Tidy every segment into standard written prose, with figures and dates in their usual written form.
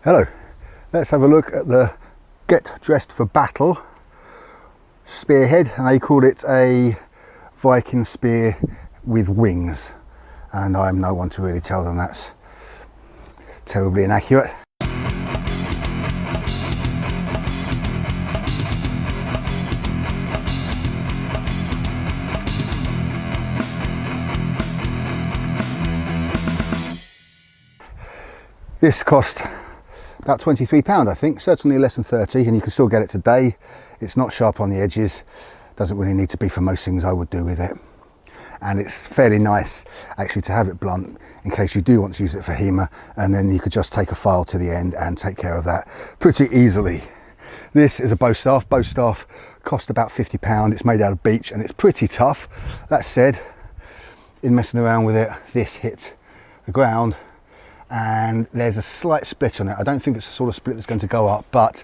Hello, let's have a look at the Get Dressed for Battle Spearhead, and they call it a Viking spear with wings, and I'm no one to really tell them that's terribly inaccurate. This cost about £23, I think, certainly less than 30, and you can still get it today. It's not sharp on the edges, doesn't really need to be for most things I would do with it. And it's fairly nice actually to have it blunt in case you do want to use it for HEMA, and then you could just take a file to the end and take care of that pretty easily. This is a bow staff. Bow staff cost about £50. It's made out of beech and it's pretty tough. That said, in messing around with it, this hit the ground and there's a slight split on it. I don't think it's the sort of split that's going to go up, but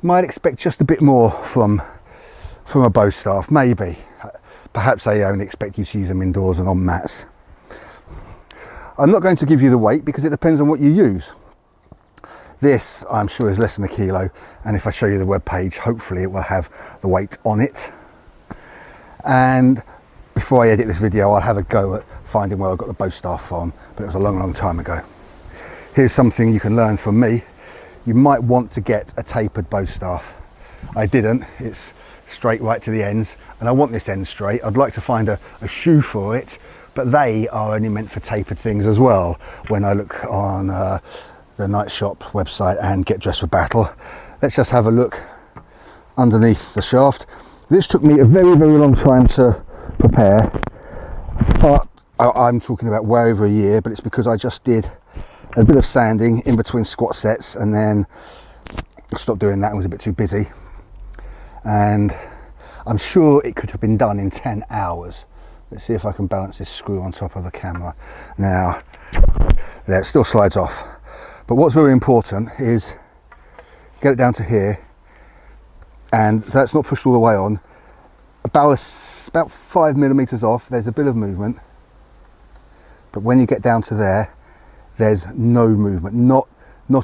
might expect just a bit more from a bow staff, maybe. Perhaps they only expect you to use them indoors and on mats. I'm not going to give you the weight because it depends on what you use. This, I'm sure, is less than a kilo, and if I show you the web page, hopefully it will have the weight on it. And before I edit this video, I'll have a go at finding where I got the bow staff from, but it was a long time ago. Here's something you can learn from me. You might want to get a tapered bow staff. I didn't. It's straight right to the ends, and I want this end straight. I'd like to find a shoe for it, but they are only meant for tapered things as well. When I look on the Night Shop website and Get Dressed for Battle, let's just have a look underneath the shaft. This took me a very long time to prepare, but I'm talking about way over a year, but it's because I just did a bit of sanding in between squat sets and then I stopped doing that and was a bit too busy, and I'm sure it could have been done in 10 hours. Let's see if I can balance this screw on top of the camera. Now, there, it still slides off, but what's very important is get it down to here, and that's not pushed all the way on. About 5mm off, there's a bit of movement, but when you get down to there, there's no movement, not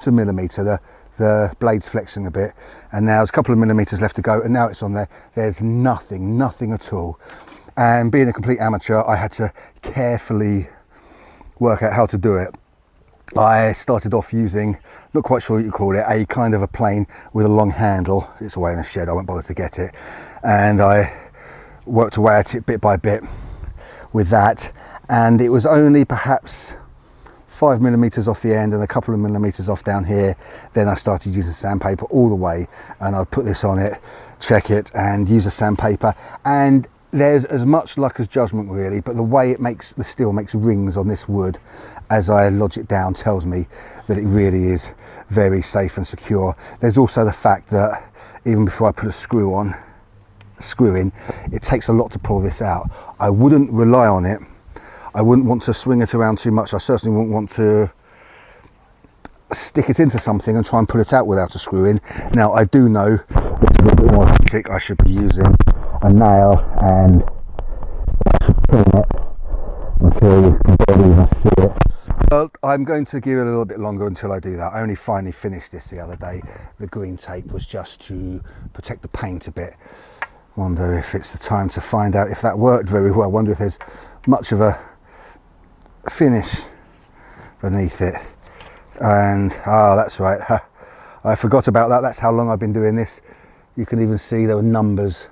a millimetre. The blade's flexing a bit, and now there's a couple of millimetres left to go, and now it's on there. There's nothing at all. And being a complete amateur, I had to carefully work out how to do it. I started off using, not quite sure what you call it, a kind of a plane with a long handle. It's away in a shed, I won't bother to get it. And I worked away at it bit by bit with that, and it was only perhaps 5mm off the end and a couple of millimetres off down here. Then I started using sandpaper all the way, and I'd put this on it, check it, and use the sandpaper. And there's as much luck as judgment really, but the way it makes, the steel makes rings on this wood as I lodge it down tells me that it really is very safe and secure. There's also the fact that even before I put a screw in, it takes a lot to pull this out. I wouldn't rely on it. I wouldn't want to swing it around too much. I certainly wouldn't want to stick it into something and try and pull it out without a screw in. Now, I do know it's a little bit more trick. I should be using a nail and pin it until you can barely even see it. Well, I'm going to give it a little bit longer until I do that. I only finally finished this the other day. The green tape was just to protect the paint a bit. Wonder if it's the time to find out if that worked very well. Wonder if there's much of a finish beneath it. And that's right, I forgot about that. That's how long I've been doing this. You can even see there were numbers,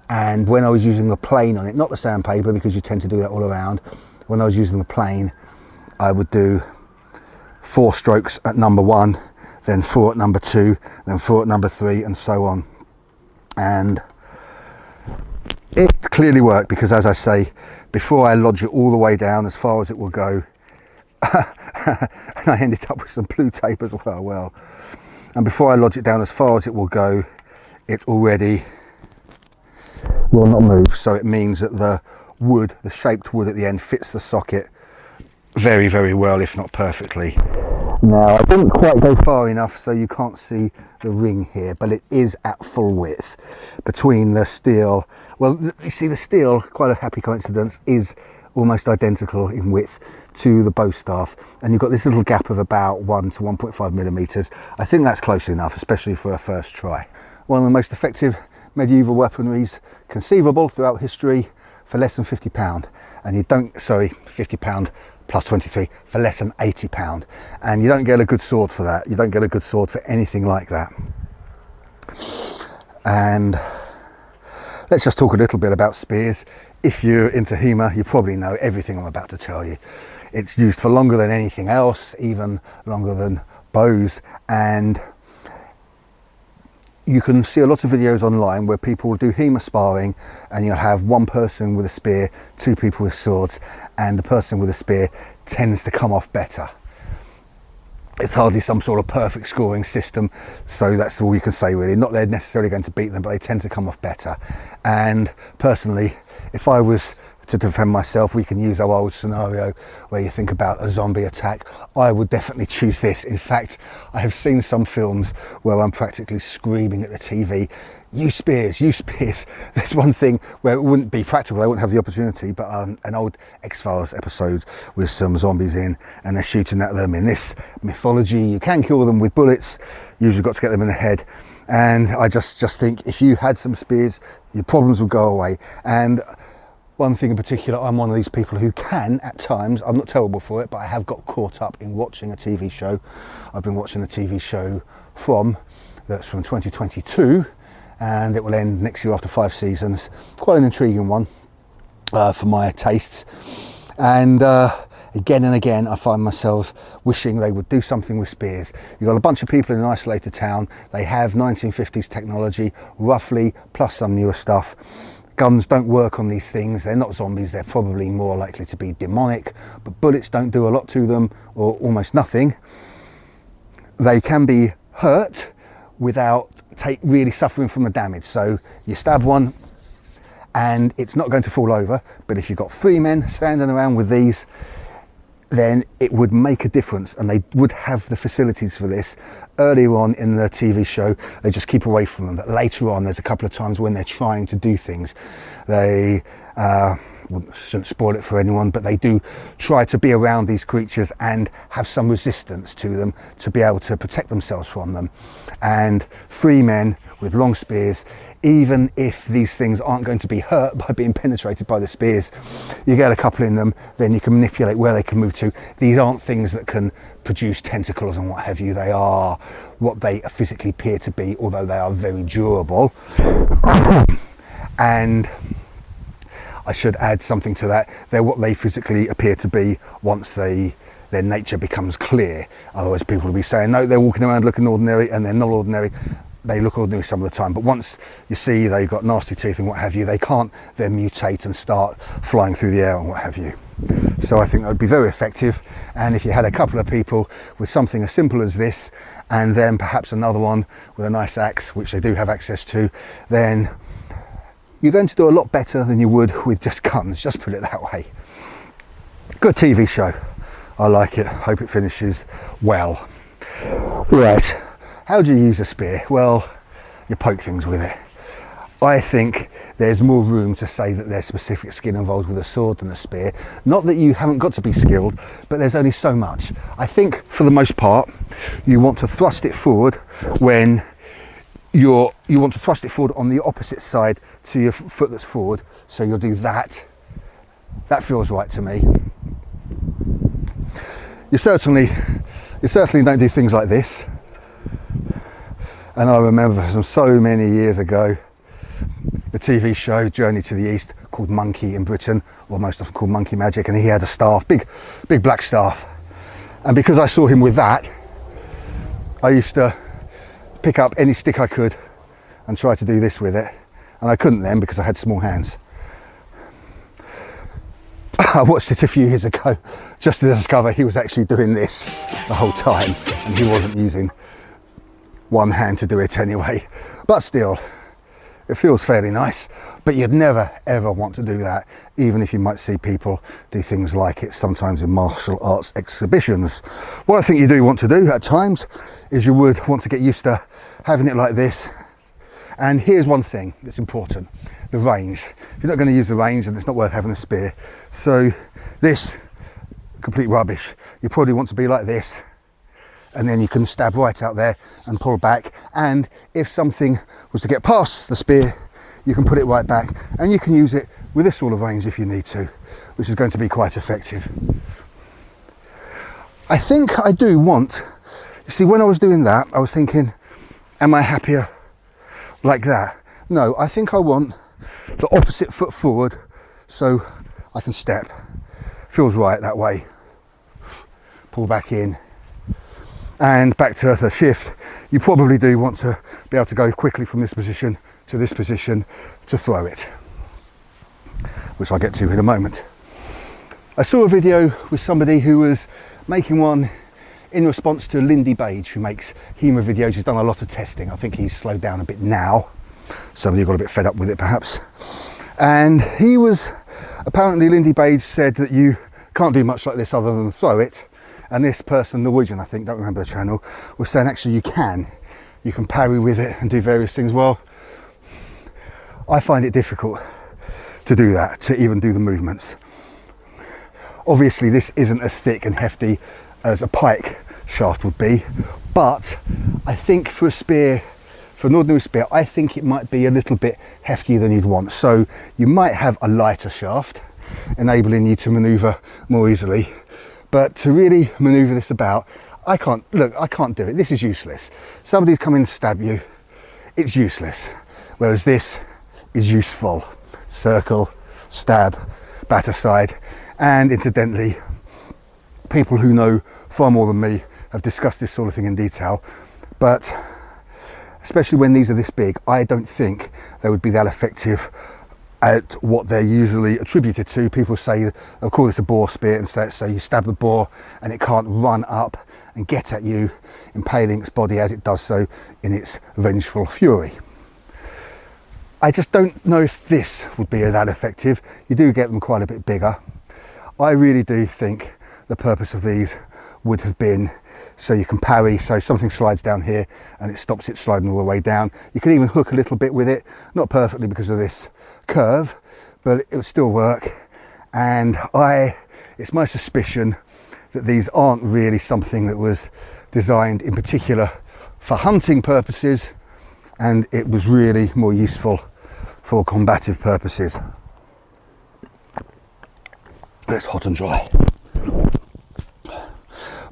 and when I was using the plane on it, not the sandpaper because you tend to do that all around, when I was using the plane I would do 4 strokes at number 1, then 4 at number 2, then 4 at number 3, and so on. And it clearly worked because, as I say, before I lodge it all the way down as far as it will go, and I ended up with some blue tape as well, and before I lodge it down as far as it will go, it already will not move. So it means that the wood, the shaped wood at the end, fits the socket very well, if not perfectly. Now, I didn't quite go far enough so you can't see the ring here, but it is at full width between the steel. Well, you see, the steel, quite a happy coincidence, is almost identical in width to the bow staff, and you've got this little gap of about 1 to 1.5 millimeters. I think that's close enough, especially for a first try. One of the most effective medieval weaponries conceivable throughout history for less than £50, and you don't, sorry, £50 plus 23 for less than £80, and you don't get a good sword for that. You don't get a good sword for anything like that. And let's just talk a little bit about spears. If you're into HEMA, you probably know everything I'm about to tell you. It's used for longer than anything else, even longer than bows, and you can see a lot of videos online where people will do HEMA sparring, and you'll have one person with a spear, two people with swords, and the person with a spear tends to come off better. It's hardly some sort of perfect scoring system, so that's all you can say really. Not they're necessarily going to beat them, but they tend to come off better. And personally, if I was to defend myself, we can use our old scenario where you think about a zombie attack. I would definitely choose this. In fact, I have seen some films where I'm practically screaming at the TV, use spears, use spears. There's one thing where it wouldn't be practical, they wouldn't have the opportunity, but an old X-Files episode with some zombies in, and they're shooting at them. In this mythology, you can kill them with bullets, usually got to get them in the head. And I just think if you had some spears, your problems would go away. And one thing in particular, I'm one of these people who can, at times, I'm not terrible for it, but I have got caught up in watching a TV show. I've been watching a TV show that's from 2022, and it will end next year after 5 seasons. Quite an intriguing one for my tastes. And again and again, I find myself wishing they would do something with spears. You've got a bunch of people in an isolated town. They have 1950s technology, roughly, plus some newer stuff. Guns don't work on these things. They're not zombies. They're probably more likely to be demonic, but bullets don't do a lot to them, or almost nothing. They can be hurt without really suffering from the damage. So you stab one and it's not going to fall over, but if you've got 3 men standing around with these, then it would make a difference, and they would have the facilities for this. Earlier on in the TV show, they just keep away from them, but later on there's a couple of times when they're trying to do things. They shouldn't spoil it for anyone, but they do try to be around these creatures and have some resistance to them to be able to protect themselves from them. And 3 men with long spears, even if these things aren't going to be hurt by being penetrated by the spears, you get a couple in them, then you can manipulate where they can move to. These aren't things that can produce tentacles and what have you. They are what they physically appear to be, although they are very durable. And I should add something to that. They're what they physically appear to be once their nature becomes clear. Otherwise people will be saying, no, they're walking around looking ordinary, and they're not ordinary. They look ordinary some of the time, but once you see they've got nasty teeth and what have you, they can't then mutate and start flying through the air and what have you. So I think that would be very effective. And if you had a couple of people with something as simple as this, and then perhaps another one with a nice axe, which they do have access to, then you're going to do a lot better than you would with just guns, just put it that way. Good TV show. I like it. Hope it finishes well. Right. How do you use a spear? Well, you poke things with it. I think there's more room to say that there's specific skill involved with a sword than a spear. Not that you haven't got to be skilled, but there's only so much. I think for the most part, you want to thrust it forward when you want to thrust it forward on the opposite side to your foot that's forward. So you'll do that. That feels right to me. You certainly don't do things like this. And I remember from so many years ago, the TV show Journey to the East, called Monkey in Britain, or most often called Monkey Magic, and he had a staff, big black staff. And because I saw him with that, I used to pick up any stick I could and try to do this with it. And I couldn't then because I had small hands. I watched it a few years ago just to discover he was actually doing this the whole time, and he wasn't using one hand to do it anyway. But still, it feels fairly nice. But you'd never ever want to do that, even if you might see people do things like it sometimes in martial arts exhibitions. What I think you do want to do at times is you would want to get used to having it like this. And here's one thing that's important. the range. If you're not going to use the range, then it's not worth having a spear. So this, complete rubbish. You probably want to be like this, and then you can stab right out there and pull back. And if something was to get past the spear, you can put it right back, and you can use it with this sort of range if you need to, which is going to be quite effective. I think I do want, you see, when I was doing that, I was thinking, am I happier like that? No, I think I want the opposite foot forward so I can step. Feels right that way. Pull back in and back to the shift. You probably do want to be able to go quickly from this position to this position to throw it, which I'll get to in a moment. I saw a video with somebody who was making one in response to Lindy Bage, who makes HEMA videos. He's done a lot of testing. I think he's slowed down a bit now. Somebody got a bit fed up with it perhaps. And he was, apparently Lindy Bage said that you can't do much like this other than throw it. And this person, Norwegian I think, don't remember the channel, was saying actually you can parry with it and do various things. Well, I find it difficult to do that, to even do the movements. Obviously this isn't as thick and hefty as a pike shaft would be, but I think for a spear, for an ordinary spear, I think it might be a little bit heftier than you'd want. So you might have a lighter shaft, enabling you to maneuver more easily. But to really maneuver this about, I can't do it. This is useless. Somebody's come in to stab you, it's useless. Whereas this is useful. Circle, stab, bat aside. And incidentally, people who know far more than me have discussed this sort of thing in detail, but especially when these are this big, I don't think they would be that effective at what they're usually attributed to. People say, they'll call this a boar spear, and so you stab the boar and it can't run up and get at you, impaling its body as it does so in its vengeful fury. I just don't know if this would be that effective. You do get them quite a bit bigger. I really do think the purpose of these would have been so you can parry, so something slides down here and it stops it sliding all the way down. You can even hook a little bit with it, not perfectly because of this curve, but it would still work. And it's my suspicion that these aren't really something that was designed in particular for hunting purposes, and it was really more useful for combative purposes. It's hot and dry.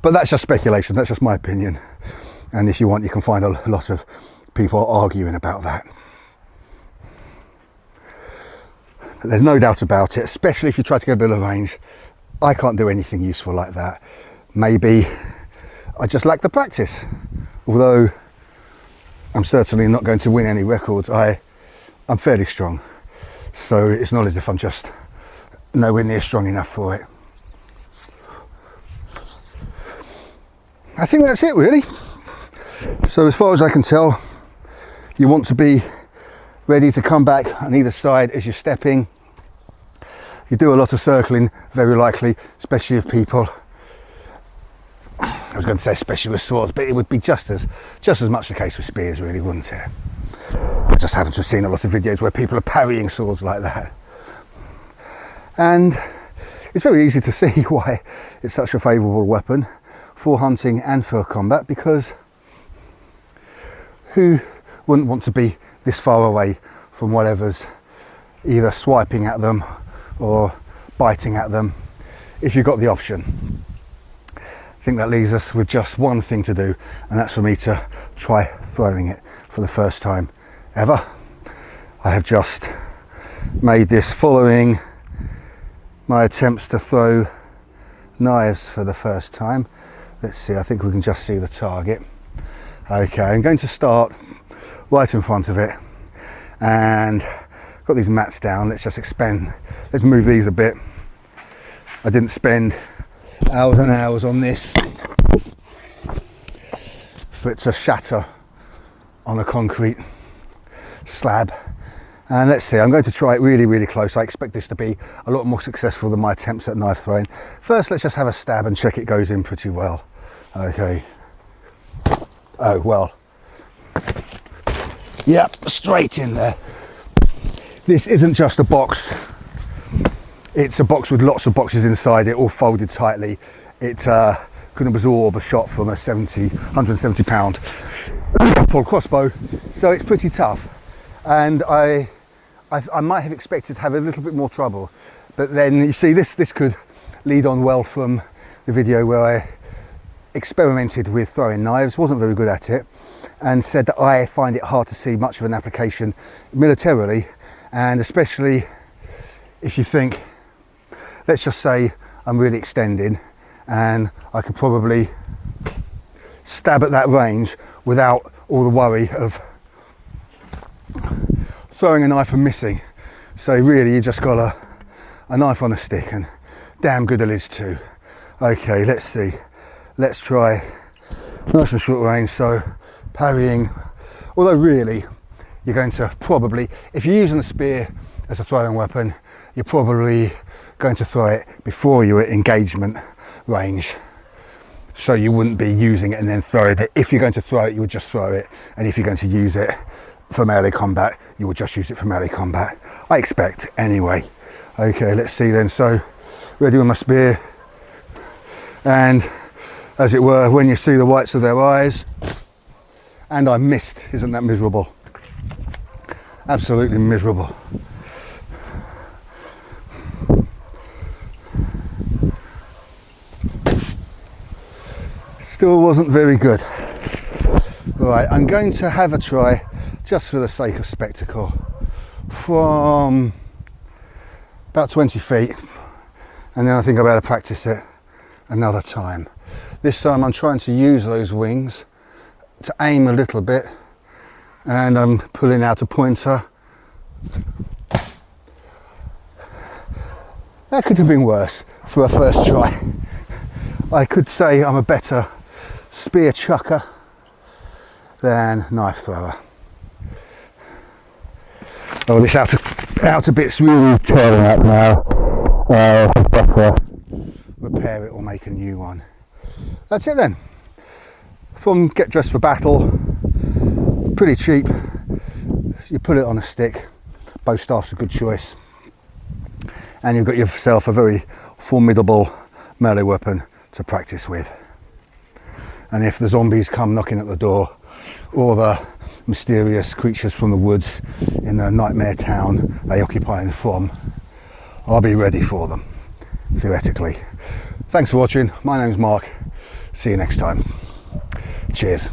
But that's just speculation, that's just my opinion. And if you want, you can find a lot of people arguing about that. But there's no doubt about it, especially if you try to get a bit of range. I can't do anything useful like that. Maybe I just lack the practice. Although I'm certainly not going to win any records. I'm fairly strong. So it's not as if I'm just nowhere near strong enough for it. I think that's it really. So as far as I can tell, you want to be ready to come back on either side as you're stepping. You do a lot of circling, very likely, especially if people, I was going to say especially with swords, but it would be just as much the case with spears really, wouldn't it? I just happen to have seen a lot of videos where people are parrying swords like that. And it's very easy to see why it's such a favourable weapon for hunting and for combat, because who wouldn't want to be this far away from whatever's either swiping at them or biting at them if you've got the option? I think that leaves us with just one thing to do, and that's for me to try throwing it for the first time ever. I have just made this following my attempts to throw knives for the first time. Let's see, I think we can just see the target. Okay, I'm going to start right in front of it, and got these mats down. Let's move these a bit. I didn't spend hours and hours on this for it to shatter on a concrete slab. And let's see, I'm going to try it really, really close. I expect this to be a lot more successful than my attempts at knife throwing. First, let's just have a stab and check it goes in pretty well. Okay. Oh, well. Yep, straight in there. this isn't just a box, it's a box with lots of boxes inside it, all folded tightly. It can absorb a shot from a 170 pound full crossbow, so it's pretty tough. And I might have expected to have a little bit more trouble, but then you see this could lead on well from the video where I experimented with throwing knives, wasn't very good at it, and said that I find it hard to see much of an application militarily, and especially if you think, let's just say I'm really extending and I could probably stab at that range without all the worry of throwing a knife and missing. So really you just got a knife on a stick, and damn good it is too. Okay, let's see. Let's try nice and short range, so parrying. Although really, you're going to probably, if you're using the spear as a throwing weapon, you're probably going to throw it before you're at engagement range. So you wouldn't be using it and then throwing it. If you're going to throw it, you would just throw it. And if you're going to use it for melee combat, you would just use it for melee combat. I expect anyway. Okay, let's see then. So ready with my spear. And as it were, when you see the whites of their eyes, and I missed. Isn't that miserable? Absolutely miserable. Still wasn't very good. Right, I'm going to have a try, just for the sake of spectacle, from about 20 feet, and then I think I'll be able to practice it another time. This time I'm trying to use those wings to aim a little bit, and I'm pulling out a pointer. That could have been worse for a first try. I could say I'm a better spear chucker than knife thrower. Oh, this outer bit's really tearing up now. I'd better repair it or make a new one. That's it then. From Get Dressed for Battle, pretty cheap. You put it on a stick, bow staff's a good choice, and you've got yourself a very formidable melee weapon to practice with. And if the zombies come knocking at the door, or the mysterious creatures from the woods in the nightmare town they occupy and from, I'll be ready for them, theoretically. Thanks for watching. My name's Mark. See you next time. Cheers.